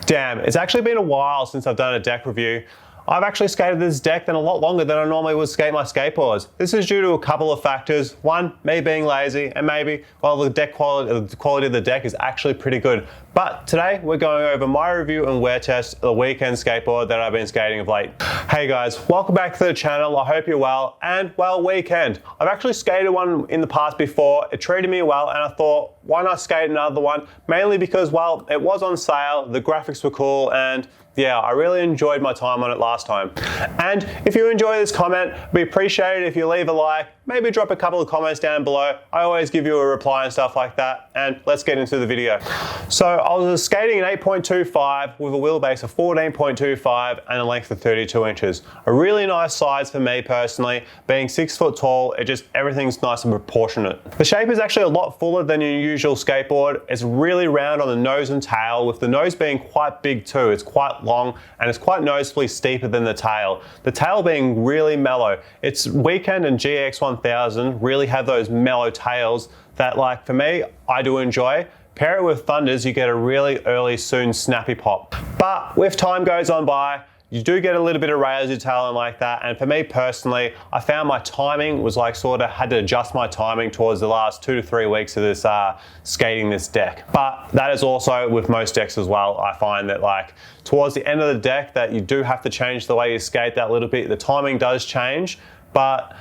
Damn, it's actually been a while since I've done a deck review. I've actually skated this deck a lot longer than I normally would skate my skateboards. This is due to a couple of factors. One, me being lazy, and maybe, well, the quality of the deck is actually pretty good. But today, we're going over my review and wear test of the weekend skateboard that I've been skating of late. Hey guys, welcome back to the channel. I hope you're well, and well, weekend. I've actually skated one in the past before. It treated me well, and I thought, why not skate another one? Mainly because, well, it was on sale, the graphics were cool, and yeah, I really enjoyed my time on it last time. And if you enjoy this comment, it'd be appreciated if you leave a like, maybe drop a couple of comments down below. I always give you a reply and stuff like that. And let's get into the video. So I was skating an 8.25 with a wheelbase of 14.25 and a length of 32 inches. A really nice size for me personally. Being 6 foot tall, everything's nice and proportionate. The shape is actually a lot fuller than your usual skateboard. It's really round on the nose and tail, with the nose being quite big too. It's quite long and it's quite noticeably steeper than the tail. The tail being really mellow. It's Weekend and GX1000 really have those mellow tails that, like, for me, I do enjoy. Pair it with Thunders, you get a really early, soon snappy pop. But with time goes on by, you do get a little bit of rail detailing like that, and for me personally, I found my timing was like had to adjust my timing towards the last 2 to 3 weeks of this skating this deck. But that is also with most decks as well. I find that like towards the end of the deck that you do have to change the way you skate that little bit. The timing does change, but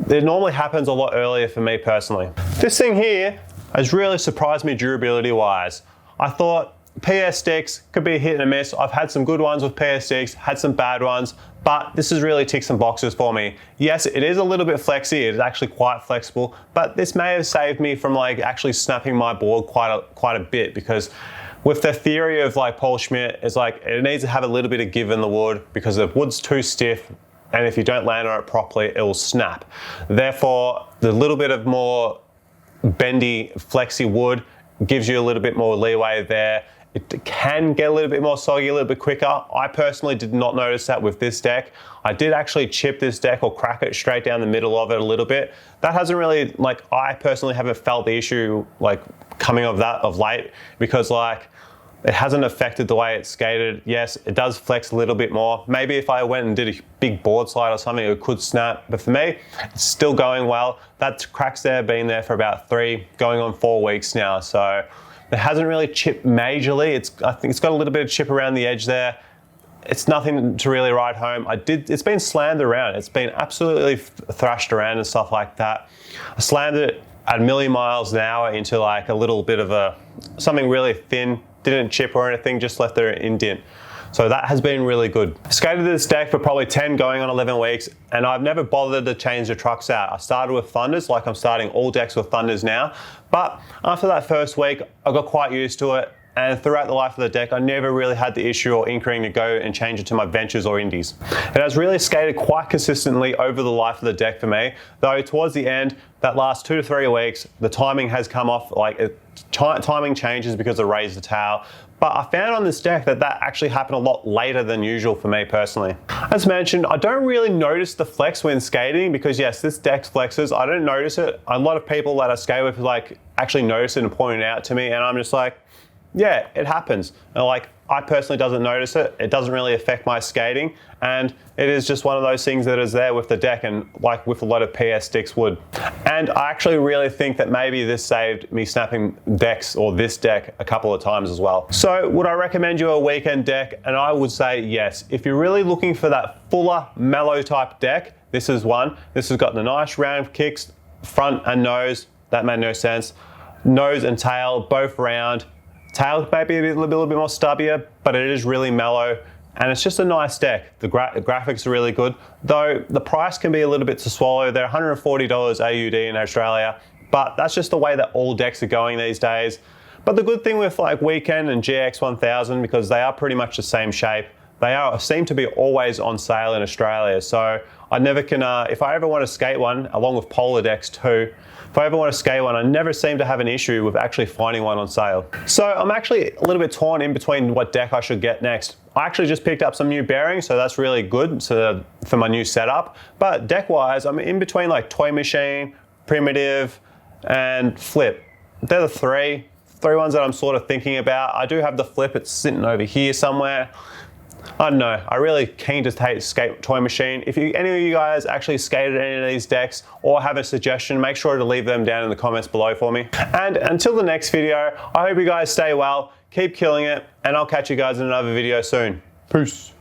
it normally happens a lot earlier for me personally. This thing here has really surprised me durability wise. I thought PS Stix could be a hit and a miss. I've had some good ones with PS Stix, had some bad ones, but this has really ticked some boxes for me. Yes, it is a little bit flexy, it is actually quite flexible, but this may have saved me from like actually snapping my board quite a bit, because with the theory of like Paul Schmidt, it's like it needs to have a little bit of give in the wood, because the wood's too stiff, and if you don't land on it properly, it will snap. Therefore, the little bit of more bendy, flexy wood gives you a little bit more leeway there. It can get a little bit more soggy a little bit quicker. I personally did not notice that with this deck. I did actually chip this deck or crack it straight down the middle of it a little bit. That hasn't really, like, I personally haven't felt the issue like coming of that of late, because like it hasn't affected the way it's skated. Yes, it does flex a little bit more. Maybe if I went and did a big board slide or something, it could snap. But for me, it's still going well. That crack's there, been there for about 3, going on 4 weeks now. So it hasn't really chipped majorly. I think it's got a little bit of chip around the edge there. It's nothing to really write home. It's been slammed around. It's been absolutely thrashed around and stuff like that. I slammed it at a million miles an hour into like a little bit of something really thin. Didn't chip or anything, just left there an indent. So that has been really good. Skated this deck for probably 10 going on 11 weeks, and I've never bothered to change the trucks out. I started with Thunders, like I'm starting all decks with Thunders now. But after that first week, I got quite used to it. And throughout the life of the deck, I never really had the issue or inkling to go and change it to my Ventures or Indies. It has really skated quite consistently over the life of the deck for me, though towards the end, that last 2 to 3 weeks, the timing has come off, timing changes because of raise the tail. But I found on this deck that actually happened a lot later than usual for me personally. As mentioned, I don't really notice the flex when skating, because yes, this deck flexes. I don't notice it. A lot of people that I skate with like actually notice it and point it out to me, and I'm just like, yeah, it happens. And like, I personally doesn't notice it. It doesn't really affect my skating, and it is just one of those things that is there with the deck, and like with a lot of PS Stix wood. And I actually really think that maybe this saved me snapping decks, or this deck, a couple of times as well. So would I recommend you a weekend deck? And I would say yes. If you're really looking for that fuller, mellow type deck, this is one. This has got the nice round kicks, front and nose. That made no sense. Nose and tail, both round. Tail may be a little bit more stubbier, but it is really mellow, and it's just a nice deck. The graphics are really good, though the price can be a little bit to swallow. They're $140 AUD in Australia, but that's just the way that all decks are going these days. But the good thing with like Weekend and GX1000, because they are pretty much the same shape, they seem to be always on sale in Australia. So I never can, if I ever want to skate one, along with Polar decks too, if I ever want to skate one, I never seem to have an issue with actually finding one on sale. So I'm actually a little bit torn in between what deck I should get next. I actually just picked up some new bearings, so that's really good for my new setup. But deck-wise, I'm in between like Toy Machine, Primitive, and Flip. They're the 3. three ones that I'm sort of thinking about. I do have the flip, it's sitting over here somewhere. I don't know, I really keen to skate toy machine. If any of you guys actually skated any of these decks or have a suggestion, make sure to leave them down in the comments below for me. And until the next video, I hope you guys stay well, keep killing it, and I'll catch you guys in another video soon. Peace.